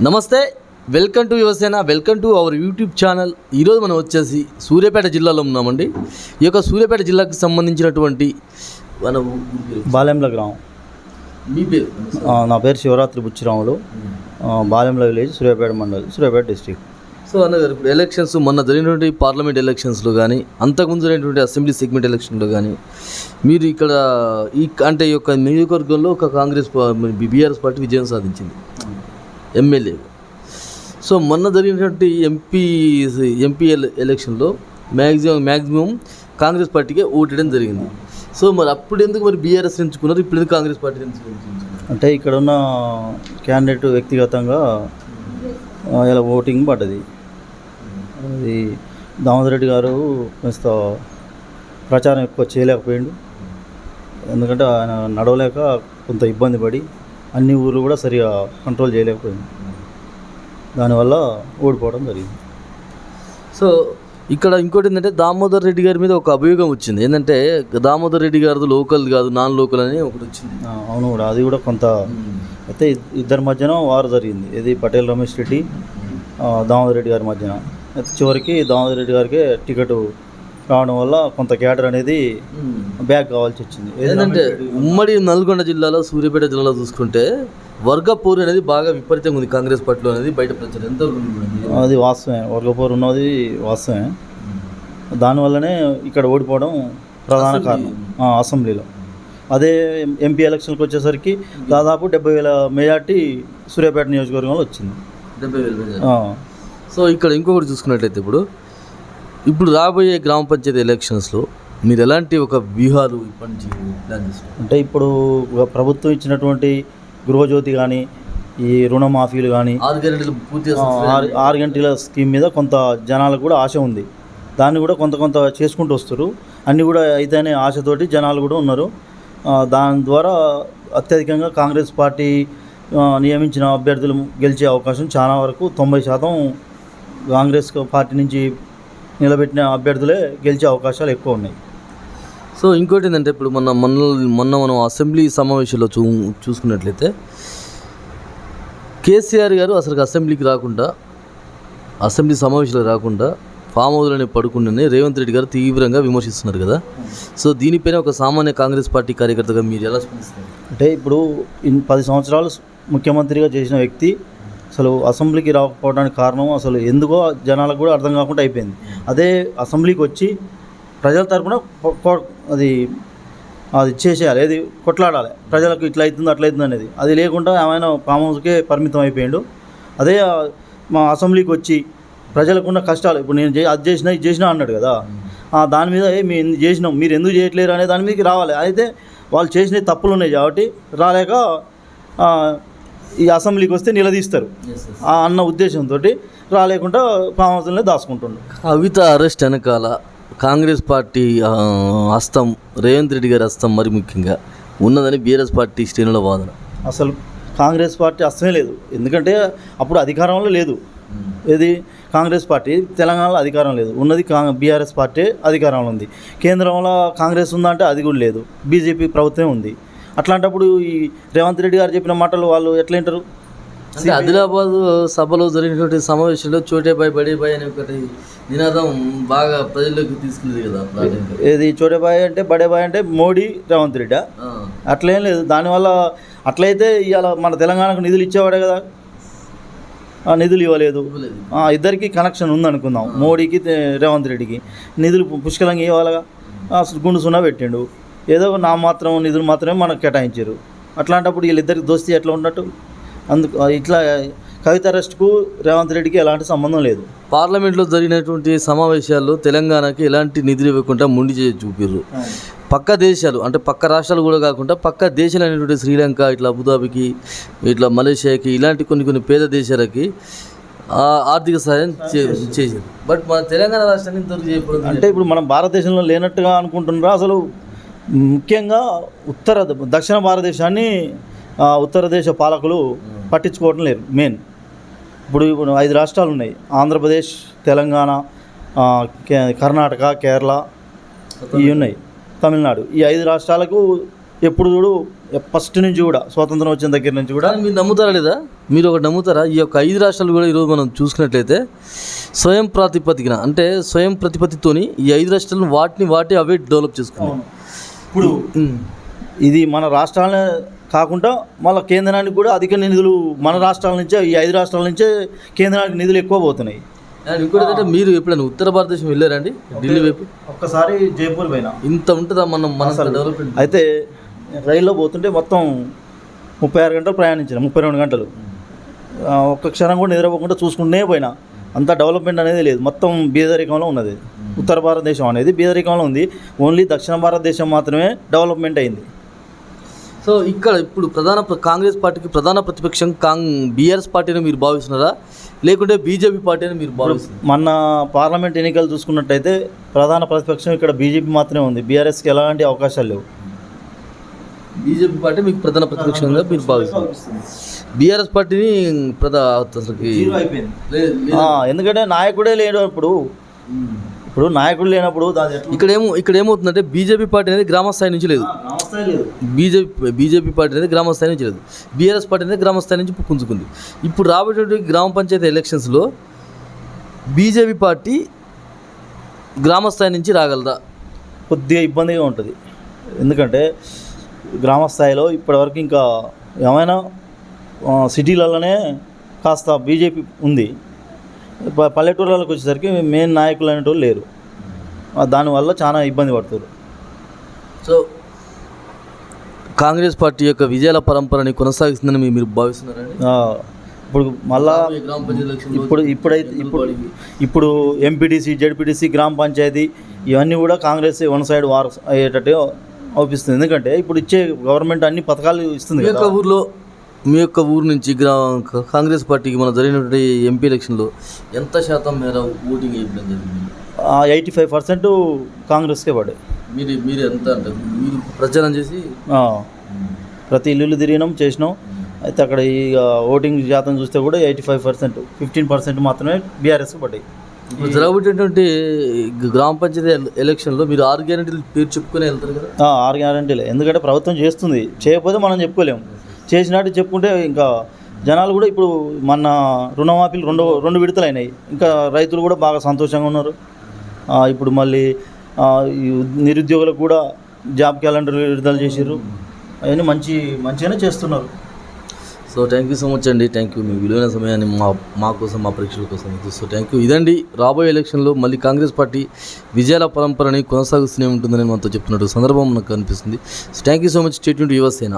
నమస్తే, welcome to Yuvasena, welcome to our YouTube channel. ఈరోజు మనం వచ్చేసి సూర్యాపేట జిల్లాలో ఉన్నామండి. ఈ యొక్క సూర్యాపేట జిల్లాకు సంబంధించినటువంటి మన బాలెంల గ్రామం. మీ పేరు? నా పేరు Sivaratri Buchiramulu. Balemla village, Suryapet mandal, Suryapet district. So అన్నగారు, ఇప్పుడు ఎలక్షన్స్ మొన్న జరిగినటువంటి పార్లమెంట్ ఎలక్షన్స్లో కానీ అంతకుముందు జరిగినటువంటి అసెంబ్లీ సెగ్మెంట్ ఎలక్షన్లో కానీ మీరు ఇక్కడ అంటే ఈ యొక్క నియోజకవర్గంలో ఒక బీఆర్ఎస్ పార్టీ విజయం సాధించింది ఎమ్మెల్యే. సో మొన్న జరిగినటువంటి ఎంపీ ఎలక్షన్లో మ్యాక్సిమం కాంగ్రెస్ పార్టీకే ఓటేయడం జరిగింది. సో మరి అప్పుడు ఎందుకు మరి బీఆర్ఎస్ ఎంచుకున్నారు, ఇప్పుడు ఎందుకు కాంగ్రెస్ పార్టీ ఎంచుకున్నారు? అంటే ఇక్కడ ఉన్న క్యాండిడేట్ వ్యక్తిగతంగా ఇలా ఓటింగ్ పడ్డది. అది దామోదర్ రెడ్డి గారు కాస్త ప్రచారం ఎక్కువ చేయలేకపోయిండు. ఎందుకంటే ఆయన నడవలేక కొంత ఇబ్బంది పడి అన్ని ఊర్లు కూడా సరిగా కంట్రోల్ చేయలేకపోయింది. దానివల్ల ఓడిపోవడం జరిగింది. సో ఇక్కడ ఇంకోటి ఏంటంటే దామోదర్ రెడ్డి గారి మీద ఒక అభియోగం వచ్చింది. ఏంటంటే దామోదర్ రెడ్డి గారిది లోకల్ కాదు, నాన్ లోకల్ అని ఒకటి వచ్చింది. అవును, కూడా అది కూడా కొంత అయితే ఇద్దరి మధ్యన వారు జరిగింది. ఇది పటేల్ రమేష్ రెడ్డి, దామోదర్ రెడ్డి గారి మధ్యన. అయితే చివరికి దామోదర్ రెడ్డి గారికి టికెట్ రావడం వల్ల కొంత క్యాడర్ అనేది బ్యాక్ కావాల్సి వచ్చింది. ఏంటంటే ఉమ్మడి నల్గొండ జిల్లాలో, సూర్యాపేట జిల్లాలో చూసుకుంటే వర్గపోరు అనేది బాగా విపరీతంగా ఉంది కాంగ్రెస్ పార్టీలో అనేది బయట ప్రచారం. ఎంత అది వాస్తవమే, వర్గపోరు ఉన్నది వాస్తవమే. దానివల్లనే ఇక్కడ ఓడిపోవడం ప్రధాన కారణం అసెంబ్లీలో. అదే ఎంపీ ఎలక్షన్కి వచ్చేసరికి దాదాపు 70,000 మెజార్టీ సూర్యాపేట నియోజకవర్గంలో వచ్చింది. 70,000. సో ఇక్కడ ఇంకొకటి చూసుకున్నట్లయితే ఇప్పుడు రాబోయే గ్రామ పంచాయతీ ఎలక్షన్స్లో మీరు ఎలాంటి ఒక వ్యూహాలు ప్లాన్ చేస్తారు? అంటే ఇప్పుడు ప్రభుత్వం ఇచ్చినటువంటి గృహజ్యోతి కానీ, ఈ రుణమాఫీలు కానీ, 6 గంటల స్కీమ్ మీద కొంత జనాలకు కూడా ఆశ ఉంది. దాన్ని కూడా కొంత చేసుకుంటూ వస్తారు. అన్నీ కూడా అయితేనే ఆశతోటి జనాలు కూడా ఉన్నారు. దాని ద్వారా అత్యధికంగా కాంగ్రెస్ పార్టీ నియమించిన అభ్యర్థులు గెలిచే అవకాశం చాలా వరకు 90% కాంగ్రెస్ పార్టీ నుంచి నిలబెట్టిన అభ్యర్థులే గెలిచే అవకాశాలు ఎక్కువ ఉన్నాయి. సో ఇంకోటి ఏంటంటే ఇప్పుడు మొన్న మనం అసెంబ్లీ సమావేశంలో చూసుకున్నట్లయితే కేసీఆర్ గారు అసలు అసెంబ్లీకి రాకుండా, అసెంబ్లీ సమావేశాలకు రాకుండా ఫామ్ హౌస్లోనే పడుకుండానే రేవంత్ రెడ్డి గారు తీవ్రంగా విమర్శిస్తున్నారు కదా. సో దీనిపైన ఒక సామాన్య కాంగ్రెస్ పార్టీ కార్యకర్తగా మీరు ఎలా స్పందిస్తారు? అంటే ఇప్పుడు 10 సంవత్సరాలు ముఖ్యమంత్రిగా చేసిన వ్యక్తి అసలు అసెంబ్లీకి రాకపోవడానికి కారణం అసలు ఎందుకో జనాలకు కూడా అర్థం కాకుండా అయిపోయింది. అదే అసెంబ్లీకి వచ్చి ప్రజల తరపున అది చేసేయాలి, ఏది కొట్లాడాలి, ప్రజలకు ఇట్లా అవుతుంది అట్లా అవుతుంది అనేది. అది లేకుండా ఏమైనా ఫామ్ హౌస్కే పరిమితం అయిపోయాడు. అదే మా అసెంబ్లీకి వచ్చి ప్రజలకున్న కష్టాలు, ఇప్పుడు నేను అది చేసినా ఇది చేసినా అన్నాడు కదా, దాని మీద మేము చేసినాం, మీరు ఎందుకు చేయట్లేరు అనే దాని మీదకి రావాలి. అయితే వాళ్ళు చేసిన తప్పులు ఉన్నాయి కాబట్టి రాలేక ఈ అసెంబ్లీకి వస్తే నిలదీస్తారు అన్న ఉద్దేశంతో రాలేకుండా ఫామ్ హౌస్లోనే దాచుకుంటుండ్రు. కవిత అరెస్ట్ వెనకాల కాంగ్రెస్ పార్టీ హస్తం, రేవంత్ రెడ్డి గారి హస్తం మరి ముఖ్యంగా ఉన్నదని బీఆర్ఎస్ పార్టీ శ్రేణుల వాదన. అసలు కాంగ్రెస్ పార్టీ హస్తమే లేదు. ఎందుకంటే అప్పుడు అధికారంలో లేదు. ఏది కాంగ్రెస్ పార్టీ తెలంగాణలో అధికారం లేదు, ఉన్నది బీఆర్ఎస్ పార్టీ అధికారంలో ఉంది. కేంద్రంలో కాంగ్రెస్ ఉందంటే అది కూడా లేదు, బీజేపీ ప్రభుత్వమే ఉంది. అట్లాంటప్పుడు ఈ రేవంత్ రెడ్డి గారు చెప్పిన మాటలు వాళ్ళు ఎట్లా వింటారు? అంటే ఆదిలాబాద్ సభలో జరిగినటువంటి సమావేశంలో చోటే బాయ్ బడే బాయ్ అనే ఒకటి నినాదం బాగా ప్రజల్లోకి తీసుకెళ్ళింది కదా. ఏది చోటే బాయ్ అంటే బడే బాయ్ అంటే మోడీ రేవంత్ రెడ్డి అట్లేం లేదు. దానివల్ల అట్లయితే ఇవాళ మన తెలంగాణకు నిధులు ఇచ్చేవాడే కదా, నిధులు ఇవ్వలేదు. ఇద్దరికి కనెక్షన్ ఉందనుకుందాం, మోడీకి రేవంత్ రెడ్డికి నిధులు పుష్కలంగా ఇవ్వాలగా, గుండు సున్నా పెట్టిండు. ఏదో మాత్రం నిధులు మాత్రమే మనకు కేటాయించారు. అట్లాంటప్పుడు వీళ్ళిద్దరికి దోస్తీ ఎట్లా ఉన్నట్టు? అందుకు ఇట్లా కవిత అరెస్ట్కు రేవంత్ రెడ్డికి ఎలాంటి సంబంధం లేదు. పార్లమెంట్లో జరిగినటువంటి సమావేశాల్లో తెలంగాణకి ఎలాంటి నిధులు ఇవ్వకుండా ముండి చేసి చూపిర్రు. పక్క దేశాలు అంటే పక్క రాష్ట్రాలు కూడా కాకుండా పక్క దేశాలు అనేటువంటి శ్రీలంక, ఇట్లా అబుదాబికి, ఇట్లా మలేషియాకి, ఇలాంటి కొన్ని పేద దేశాలకి ఆర్థిక సహాయం చేశారు. బట్ మన తెలంగాణ రాష్ట్రాన్ని ఇంతవరకు చేయకూడదు అంటే ఇప్పుడు మనం భారతదేశంలో లేనట్టుగా అనుకుంటున్నారా? అసలు ముఖ్యంగా దక్షిణ భారతదేశాన్ని ఉత్తర దేశ పాలకులు పట్టించుకోవడం లేదు. మెయిన్ ఇప్పుడు 5 రాష్ట్రాలు ఉన్నాయి, ఆంధ్రప్రదేశ్, తెలంగాణ, కర్ణాటక, కేరళ, ఇవి ఉన్నాయి, తమిళనాడు. ఈ 5 రాష్ట్రాలకు ఎప్పుడు చూడు ఫస్ట్ నుంచి కూడా స్వాతంత్రం వచ్చిన దగ్గర నుంచి కూడా కానీ మీరు నమ్ముతారా లేదా? మీరు ఒకటి నమ్ముతారా? ఈ యొక్క 5 రాష్ట్రాలు కూడా ఈరోజు మనం చూసుకున్నట్లయితే స్వయం ప్రాతిపదికన అంటే స్వయం ప్రతిపత్తితోని ఈ 5 రాష్ట్రాలను వాటి అవే డెవలప్ చేసుకున్నాం. ఇప్పుడు ఇది మన రాష్ట్రాలనే కాకుండా మళ్ళీ కేంద్రానికి కూడా అధిక నిధులు మన రాష్ట్రాల నుంచే, ఈ 5 రాష్ట్రాల నుంచే కేంద్రానికి నిధులు ఎక్కువ పోతున్నాయి. అండ్ ఇంకోటి ఏంటంటే, మీరు ఎప్పుడైనా ఉత్తర భారతదేశం వెళ్ళారండి? ఢిల్లీ వైపు ఒక్కసారి జైపూర్ పోయినా ఇంత ఉంటుందా మన డెవలప్మెంట్? అయితే రైల్లో పోతుంటే మొత్తం 36 గంటలు ప్రయాణించిన, 32 గంటలు ఒక్క క్షణం కూడా నిద్రపోకుండా చూసుకుంటూనే పోయినా. అంత డెవలప్మెంట్ అనేది లేదు, మొత్తం బీదరికంలో ఉన్నది. ఉత్తర భారతదేశం అనేది బీదరికంలో ఉంది, ఓన్లీ దక్షిణ భారతదేశం మాత్రమే డెవలప్మెంట్ అయింది. సో ఇక్కడ ఇప్పుడు కాంగ్రెస్ పార్టీకి ప్రధాన ప్రతిపక్షం బీఆర్ఎస్ పార్టీని మీరు భావిస్తున్నారా, లేకుంటే బీజేపీ పార్టీ అని మీరు భావిస్తున్నారు? మన పార్లమెంట్ ఎన్నికలు చూసుకున్నట్టయితే ప్రధాన ప్రతిపక్షం ఇక్కడ బీజేపీ మాత్రమే ఉంది, బీఆర్ఎస్కి ఎలాంటి అవకాశాలు లేవు. బీజేపీ పార్టీ మీకు ప్రధాన ప్రతిపక్షంగా మీరు భావిస్తున్నారు. బీఆర్ఎస్ పార్టీని ఎందుకంటే నాయకుడే లేడు. ఇప్పుడు నాయకుడు లేనప్పుడు ఇక్కడ ఏమవుతుందంటే, బీజేపీ పార్టీ అనేది గ్రామ స్థాయి నుంచి లేదు, బీజేపీ పార్టీ అనేది గ్రామ స్థాయి నుంచి లేదు, బీఆర్ఎస్ పార్టీ అనేది గ్రామ స్థాయి నుంచి పుంజుకుంది. ఇప్పుడు రాబోయేటువంటి గ్రామ పంచాయతీ ఎలక్షన్స్లో బీజేపీ పార్టీ గ్రామ స్థాయి నుంచి రాగలదా? కొద్దిగా ఇబ్బందిగా ఉంటుంది. ఎందుకంటే గ్రామ స్థాయిలో ఇప్పటివరకు ఇంకా ఏమైనా సిటీలలోనే కాస్త బీజేపీ ఉంది, పల్లెటూళ్ళకి వచ్చేసరికి మెయిన్ నాయకులు అనేటోళ్ళు లేరు, దానివల్ల చాలా ఇబ్బంది పడుతారు. సో కాంగ్రెస్ పార్టీ యొక్క విజయాల పరంపరని కొనసాగిస్తుందని మీరు భావిస్తున్నారండి? ఇప్పుడు మళ్ళా ఇప్పుడు ఎంపీటీసీ, జెడ్పీటీసీ, గ్రామ పంచాయతీ ఇవన్నీ కూడా కాంగ్రెస్ వన్ సైడ్ వార్ అయ్యేటట్టు అవుపిస్తుంది. ఎందుకంటే ఇప్పుడు ఇచ్చే గవర్నమెంట్ అన్ని పథకాలు ఇస్తుంది. మీ యొక్క ఊరు నుంచి కాంగ్రెస్ పార్టీకి మన జరిగినటువంటి ఎంపీ ఎలక్షన్లో ఎంత శాతం మేర ఓటింగ్ వేయడం జరిగింది? 85% కాంగ్రెస్కే పడ్డాయి. మీరు ఎంత అంటే మీరు ప్రచారం చేసి ప్రతి ఇల్లు తిరిగినాం, చేసినాం. అయితే అక్కడ ఈ ఓటింగ్ శాతం చూస్తే కూడా 85%, 15% మాత్రమే బీఆర్ఎస్కి పడ్డాయి. ఇప్పుడు జరగబోయేటువంటి గ్రామ పంచాయతీ ఎలక్షన్లో మీరు 6 గ్యారెంటీలు పేరు చెప్పుకునే వెళ్తారు కదా? 6 గ్యారెంటీలే. ఎందుకంటే ప్రభుత్వం చేస్తుంది, చేయకపోతే మనం చెప్పుకోలేము. చేసినట్టు చెప్పుకుంటే ఇంకా జనాలు కూడా ఇప్పుడు మన రుణమాఫీలు రెండు విడతలు అయినాయి, ఇంకా రైతులు కూడా బాగా సంతోషంగా ఉన్నారు. ఇప్పుడు మళ్ళీ నిరుద్యోగులకు కూడా జాబ్ క్యాలెండర్ విడుదల చేసారు. అవన్నీ మంచిగానే చేస్తున్నారు. So thank you so much అండి, థ్యాంక్ యూ. మీ విలువైన సమయాన్ని మా కోసం, మా ప్రేక్షకుల కోసం. So thank you. ఇదండి, రాబోయే ఎలక్షన్లో మళ్ళీ కాంగ్రెస్ పార్టీ విజయాల పరంపరని కొనసాగిస్తూనే ఉంటుందని మనతో చెప్తున్నట్టు సందర్భం నాకు కనిపిస్తుంది. So thank you so much. Stay tuned Yuvasena.